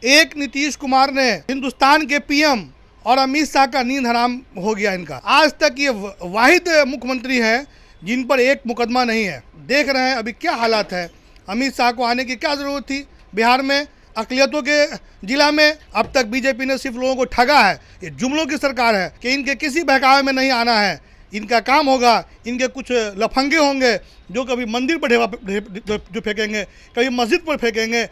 एक नीतीश कुमार ने हिंदुस्तान के पीएम और अमित शाह का नींद हराम हो गया इनका। आज तक ये वाहिद मुख्यमंत्री हैं जिन पर एक मुकदमा नहीं है। देख रहे हैं अभी क्या हालात है। अमित शाह को आने की क्या ज़रूरत थी बिहार में, अक़लियतों के जिला में। अब तक बीजेपी ने सिर्फ लोगों को ठगा है। ये जुमलों की सरकार है कि इनके किसी बहकावे में नहीं आना है। इनका काम होगा, इनके कुछ लफंगे होंगे जो कभी मंदिर पर जो फेंकेंगे, कभी मस्जिद पर फेंकेंगे।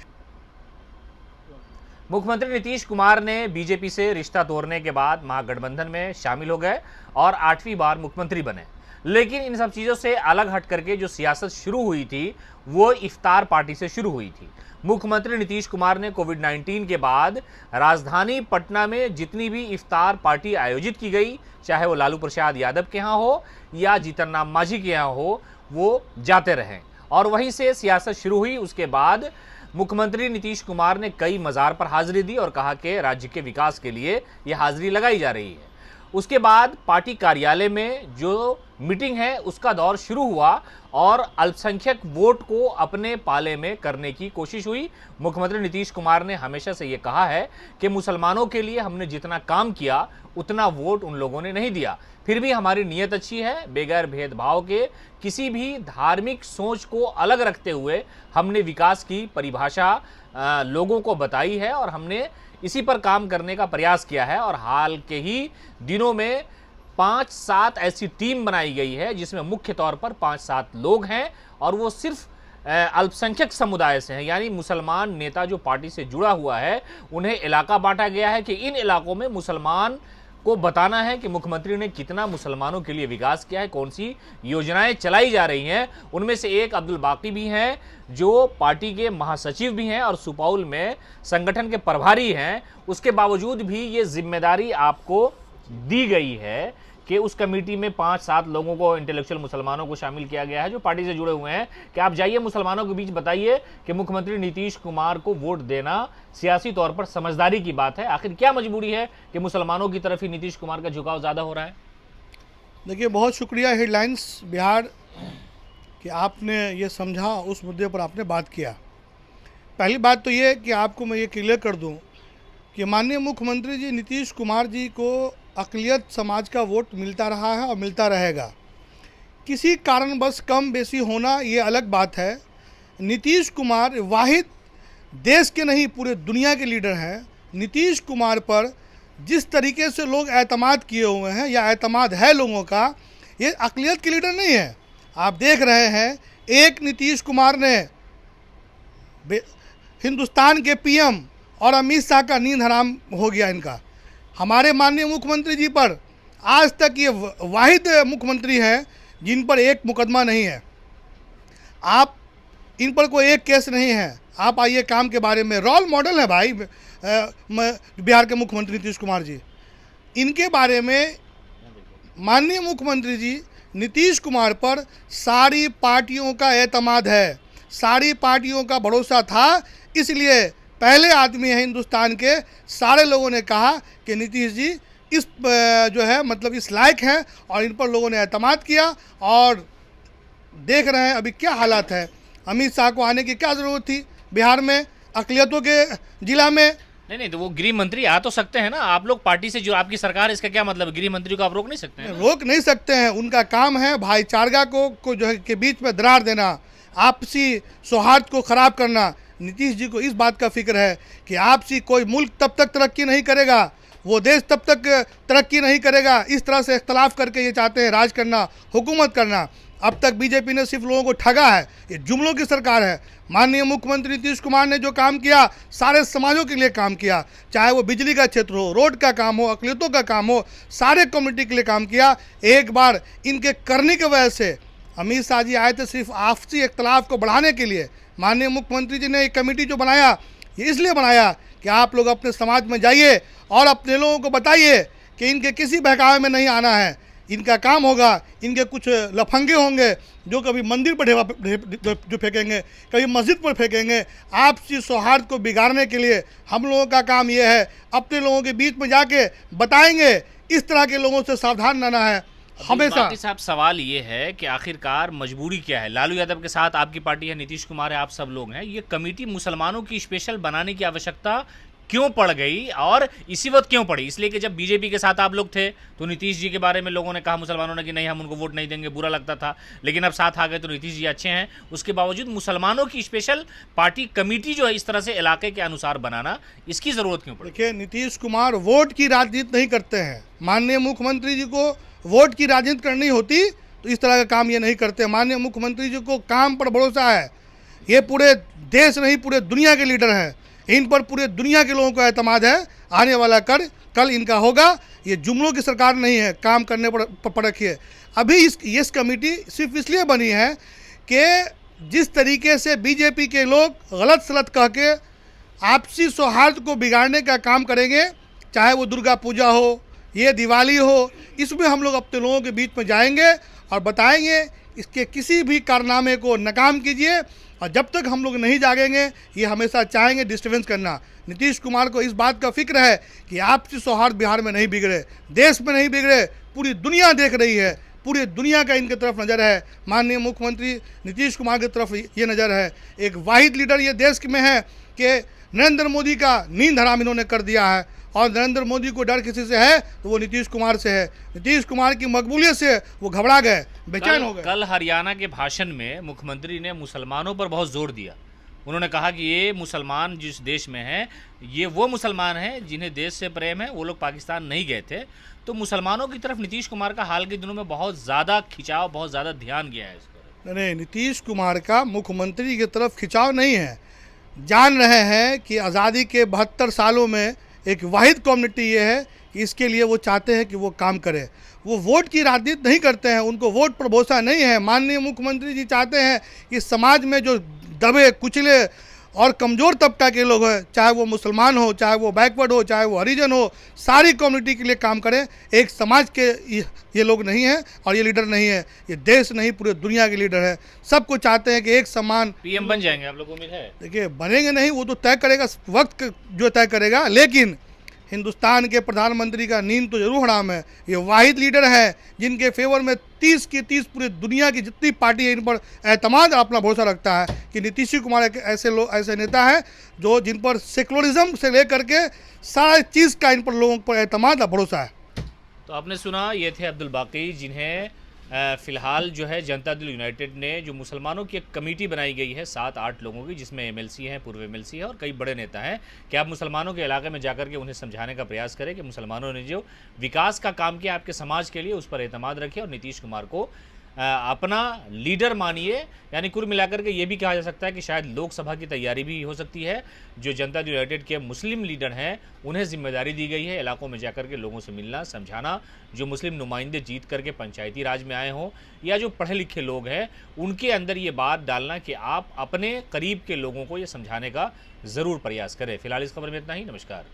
मुख्यमंत्री नीतीश कुमार ने बीजेपी से रिश्ता तोड़ने के बाद महागठबंधन में शामिल हो गए और 8वीं बार मुख्यमंत्री बने। लेकिन इन सब चीज़ों से अलग हट करके जो सियासत शुरू हुई थी वो इफ्तार पार्टी से शुरू हुई थी। मुख्यमंत्री नीतीश कुमार ने कोविड-19 के बाद राजधानी पटना में जितनी भी इफ्तार पार्टी आयोजित की गई, चाहे वो लालू प्रसाद यादव के यहाँ हो या जीतन राम मांझी के यहाँ हो, वो जाते रहें और वहीं से सियासत शुरू हुई। उसके बाद मुख्यमंत्री नीतीश कुमार ने कई मज़ार पर हाजिरी दी और कहा कि राज्य के विकास के लिए ये हाजिरी लगाई जा रही है। उसके बाद पार्टी कार्यालय में जो मीटिंग है उसका दौर शुरू हुआ और अल्पसंख्यक वोट को अपने पाले में करने की कोशिश हुई। मुख्यमंत्री नीतीश कुमार ने हमेशा से ये कहा है कि मुसलमानों के लिए हमने जितना काम किया उतना वोट उन लोगों ने नहीं दिया। फिर भी हमारी नीयत अच्छी है, बगैर भेदभाव के किसी भी धार्मिक सोच को अलग रखते हुए हमने विकास की परिभाषा लोगों को बताई है और हमने इसी पर काम करने का प्रयास किया है। और हाल के ही दिनों में 5-7 ऐसी टीम बनाई गई है जिसमें मुख्य तौर पर 5-7 लोग हैं और वो सिर्फ अल्पसंख्यक समुदाय से हैं, यानी मुसलमान नेता जो पार्टी से जुड़ा हुआ है उन्हें इलाका बांटा गया है कि इन इलाकों में मुसलमान को बताना है कि मुख्यमंत्री ने कितना मुसलमानों के लिए विकास किया है, कौन सी योजनाएं चलाई जा रही हैं। उनमें से एक अब्दुल बाकी भी हैं जो पार्टी के महासचिव भी हैं और सुपौल में संगठन के प्रभारी हैं। उसके बावजूद भी ये जिम्मेदारी आपको दी गई है कि उस कमेटी में 5-7 लोगों को, इंटेलेक्चुअल मुसलमानों को शामिल किया गया है जो पार्टी से जुड़े हुए हैं कि आप जाइए मुसलमानों के बीच बताइए कि मुख्यमंत्री नीतीश कुमार को वोट देना सियासी तौर पर समझदारी की बात है। आखिर क्या मजबूरी है कि मुसलमानों की तरफ ही नीतीश कुमार का झुकाव ज़्यादा हो रहा है? देखिए, बहुत शुक्रिया हेडलाइंस बिहार कि आपने ये समझा, उस मुद्दे पर आपने बात किया। पहली बात तो ये कि आपको मैं ये क्लियर कर दूं कि माननीय मुख्यमंत्री जी नीतीश कुमार जी को अक़लियत समाज का वोट मिलता रहा है और मिलता रहेगा। किसी कारणवश कम बेसी होना ये अलग बात है। नीतीश कुमार वाहिद देश के नहीं पूरे दुनिया के लीडर हैं। नीतीश कुमार पर जिस तरीके से लोग एतमाद किए हुए हैं या एतमाद है लोगों का, ये अक़लियत के लीडर नहीं है। आप देख रहे हैं एक नीतीश कुमार ने हिंदुस्तान के पीएम और अमित शाह का नींद हराम हो गया इनका। हमारे माननीय मुख्यमंत्री जी पर आज तक ये वाहिद मुख्यमंत्री हैं जिन पर एक मुकदमा नहीं है। आप इन पर कोई एक केस नहीं है। आप आइए काम के बारे में, रोल मॉडल है भाई बिहार के मुख्यमंत्री नीतीश कुमार जी। इनके बारे में माननीय मुख्यमंत्री जी नीतीश कुमार पर सारी पार्टियों का एतमाद है, सारी पार्टियों का भरोसा था। इसलिए पहले आदमी है हिंदुस्तान के, सारे लोगों ने कहा कि नीतीश जी इस जो है मतलब इस लायक हैं और इन पर लोगों ने एतमाद किया। और देख रहे हैं अभी क्या हालात है। अमित शाह को आने की क्या ज़रूरत थी बिहार में, अक़लियतों के जिला में। नहीं, तो वो गृह मंत्री आ तो सकते हैं ना। आप लोग पार्टी से जो आपकी सरकार है, इसका क्या मतलब? गृह मंत्री को आप रोक नहीं सकते हैं? रोक नहीं सकते हैं। उनका काम है भाईचारा को जो है के बीच में दरार देना, आपसी सौहार्द को ख़राब करना। नीतीश जी को इस बात का फिक्र है कि आपसी कोई मुल्क तब तक तरक्की नहीं करेगा, वो देश तब तक तरक्की नहीं करेगा। इस तरह से इख्तलाफ करके ये चाहते हैं राज करना, हुकूमत करना। अब तक बीजेपी ने सिर्फ लोगों को ठगा है। ये जुमलों की सरकार है। माननीय मुख्यमंत्री नीतीश कुमार ने जो काम किया सारे समाजों के लिए काम किया, चाहे वो बिजली का क्षेत्र हो, रोड का काम हो, अक़लियतों का काम हो, सारे कम्युनिटी के लिए काम किया। एक बार इनके करने की वजह से अमित शाह जी आए थे सिर्फ आपसी इख्तलाफ को बढ़ाने के लिए। माननीय मुख्यमंत्री जी ने एक कमेटी जो बनाया, ये इसलिए बनाया कि आप लोग अपने समाज में जाइए और अपने लोगों को बताइए कि इनके किसी बहकावे में नहीं आना है। इनका काम होगा, इनके कुछ लफंगे होंगे जो कभी मंदिर पर जो फेंकेंगे, कभी मस्जिद पर फेंकेंगे। आपसी सौहार्द को बिगाड़ने के लिए हम लोगों का काम ये है, अपने लोगों के बीच में जाके बताएंगे। इस तरह के लोगों से सावधान रहना है हमेशा। साहब, सवाल ये है कि आखिरकार मजबूरी क्या है? लालू यादव के साथ आपकी पार्टी है, नीतीश कुमार है, आप सब लोग हैं। ये कमेटी मुसलमानों की स्पेशल बनाने की आवश्यकता क्यों पड़ गई और इसी वक्त क्यों पड़ी? इसलिए कि जब बीजेपी के साथ आप लोग थे तो नीतीश जी के बारे में लोगों ने कहा, मुसलमानों ने, कि नहीं हम उनको वोट नहीं देंगे, बुरा लगता था। लेकिन अब साथ आ गए तो नीतीश जी अच्छे हैं। उसके बावजूद मुसलमानों की स्पेशल पार्टी कमेटी जो है इस तरह से इलाके के अनुसार बनाना, इसकी ज़रूरत क्यों पड़ी? देखिए, नीतीश कुमार वोट की राजनीति नहीं करते हैं। माननीय मुख्यमंत्री जी को वोट की राजनीति करनी होती तो इस तरह का काम ये नहीं करते। माननीय मुख्यमंत्री जी को काम पर भरोसा है। ये पूरे देश नहीं, पूरे दुनिया के लीडर हैं। इन पर पूरे दुनिया के लोगों को एतमाद है। आने वाला कल इनका होगा। ये जुमलों की सरकार नहीं है, काम करने पर रखिए। अभी इस कमेटी सिर्फ इसलिए बनी है कि जिस तरीके से बीजेपी के लोग गलत सलत कह के आपसी सौहार्द को बिगाड़ने का काम करेंगे, चाहे वो दुर्गा पूजा हो, ये दिवाली हो, इसमें हम लोग अपने लोगों के बीच में जाएंगे और बताएंगे इसके किसी भी कारनामे को नाकाम कीजिए। और जब तक हम लोग नहीं जागेंगे, ये हमेशा चाहेंगे डिस्टर्बेंस करना। नीतीश कुमार को इस बात का फिक्र है कि आपसी सौहार्द बिहार में नहीं बिगड़े, देश में नहीं बिगड़े। पूरी दुनिया देख रही है, पूरी दुनिया का इनके तरफ नज़र है। माननीय मुख्यमंत्री नीतीश कुमार की तरफ ये नज़र है। एक वाहिद लीडर ये देश में है कि नरेंद्र मोदी का नींद हराम इन्होंने कर दिया है। और नरेंद्र मोदी को डर किसी से है तो वो नीतीश कुमार से है। नीतीश कुमार की मकबूलियत से वो घबरा गए, बेचैन हो गए। कल हरियाणा के भाषण में मुख्यमंत्री ने मुसलमानों पर बहुत जोर दिया। उन्होंने कहा कि ये मुसलमान जिस देश में हैं, ये वो मुसलमान हैं जिन्हें देश से प्रेम है, वो लोग पाकिस्तान नहीं गए थे। तो मुसलमानों की तरफ नीतीश कुमार का हाल के दिनों में बहुत ज़्यादा खिंचाव, बहुत ज़्यादा ध्यान गया है इस पर। नहीं, नीतीश कुमार का मुख्यमंत्री की तरफ खिंचाव नहीं है। जान रहे हैं कि आज़ादी के 72 सालों में एक वाहिद कम्युनिटी ये है कि इसके लिए वो चाहते हैं कि वो काम करे। वो वोट की राजनीति नहीं करते हैं, उनको वोट पर भरोसा नहीं है। माननीय मुख्यमंत्री जी चाहते हैं कि समाज में जो दबे कुचले और कमज़ोर तबका के लोग हैं, चाहे वो मुसलमान हो, चाहे वो बैकवर्ड हो, चाहे वो हरिजन हो, सारी कम्युनिटी के लिए काम करें। एक समाज के ये लोग नहीं हैं और ये लीडर नहीं है। ये देश नहीं, पूरे दुनिया के लीडर है। सबको चाहते हैं कि एक समान पीएम बन जाएंगे, आप लोग को उम्मीद है? देखिए, बनेंगे नहीं, वो तो तय करेगा वक्त जो तय करेगा। लेकिन हिंदुस्तान के प्रधानमंत्री का नींद तो जरूर हराम है। ये वाहिद लीडर है जिनके फेवर में 30 की 30 पूरी दुनिया की जितनी पार्टी है इन पर एतमाद, अपना भरोसा रखता है कि नीतीश कुमार एक ऐसे नेता है जो जिन पर सेकुलरिज्म से लेकर के सारी चीज़ का इन पर लोगों पर एतमाद और भरोसा है। तो आपने सुना, ये थे अब्दुल बाकी, जिन्हें फ़िलहाल जो है जनता दल यूनाइटेड ने जो मुसलमानों की एक कमेटी बनाई गई है 7-8 लोगों की, जिसमें एमएलसी हैं, पूर्व एमएलसी हैं और कई बड़े नेता हैं, कि आप मुसलमानों के इलाके में जाकर के उन्हें समझाने का प्रयास करें कि मुसलमानों ने जो विकास का काम किया आपके समाज के लिए, उस पर एतमाद रखें और नीतीश कुमार को अपना लीडर मानिए। यानी कुल मिलाकर के ये भी कहा जा सकता है कि शायद लोकसभा की तैयारी भी हो सकती है। जो जनता दल यूनाइटेड के मुस्लिम लीडर हैं, उन्हें जिम्मेदारी दी गई है इलाकों में जाकर के लोगों से मिलना, समझाना। जो मुस्लिम नुमाइंदे जीत करके पंचायती राज में आए हों या जो पढ़े लिखे लोग हैं, उनके अंदर ये बात डालना कि आप अपने करीब के लोगों को ये समझाने का ज़रूर प्रयास करें। फिलहाल इस खबर में इतना ही। नमस्कार।